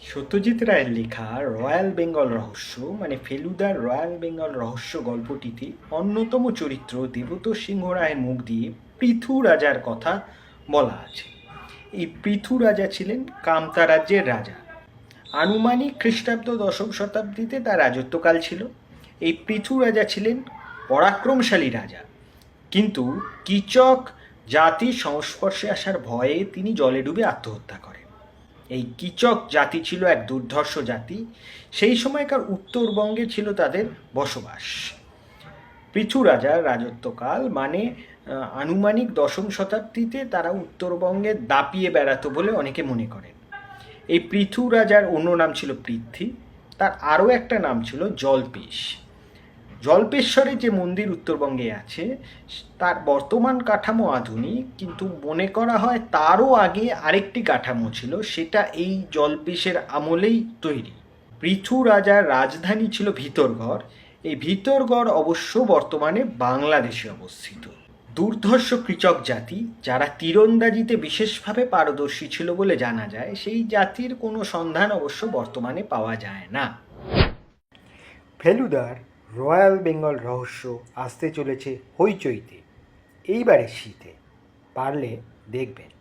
সত্যজিৎ রায়ের লেখা রয়্যাল বেঙ্গল রহস্য মানে ফেলুদার রয়্যাল বেঙ্গল রহস্য গল্পটিতে অন্যতম চরিত্র দেবতোষ সিংহ রায়ের মুখ দিয়ে পৃথু রাজার কথা বলা আছে। এই পৃথু রাজা ছিলেন কামতা রাজ্যের রাজা। আনুমানিক খ্রিস্টাব্দ দশম শতাব্দীতে তার রাজত্বকাল ছিল। এই পৃথু রাজা ছিলেন পরাক্রমশালী রাজা, কিন্তু কীচক জাতির সংস্পর্শে আসার ভয়ে তিনি জলে ডুবে আত্মহত্যা করেন। এই কীচক জাতি ছিল এক দুর্ধর্ষ জাতি। সেই সময়কার উত্তরবঙ্গে ছিল তাদের বসবাস। পৃথু রাজার রাজত্বকাল মানে আনুমানিক দশম শতাব্দীতে তারা উত্তরবঙ্গে দাপিয়ে বেড়াতো বলে অনেকে মনে করেন। এই পৃথু রাজার অন্য নাম ছিল পৃথ্বী, তার আরও একটা নাম ছিল জল্পেশ। জল্পেশ্বরে যে মন্দির উত্তরবঙ্গে আছে তার বর্তমান কাঠামো আধুনিক, কিন্তু মনে করা হয় তারও আগে আরেকটি কাঠামো ছিল, সেটা এই জল্পেশের আমলেই তৈরি। পৃথু রাজার রাজধানী ছিল ভিতরগড়। এই ভিতরগড় অবশ্য বর্তমানে বাংলাদেশে অবস্থিত। দুর্ধর্ষ কৃচক জাতি যারা তীরন্দাজিতে বিশেষভাবে পারদর্শী ছিল বলে জানা যায়, সেই জাতির কোনো সন্ধান অবশ্য বর্তমানে পাওয়া যায় না। ফেলুদার রয়্যাল বেঙ্গল রহস্য আসতে চলেছে হইচইতে এইবারের শীতে, পারলে দেখবেন।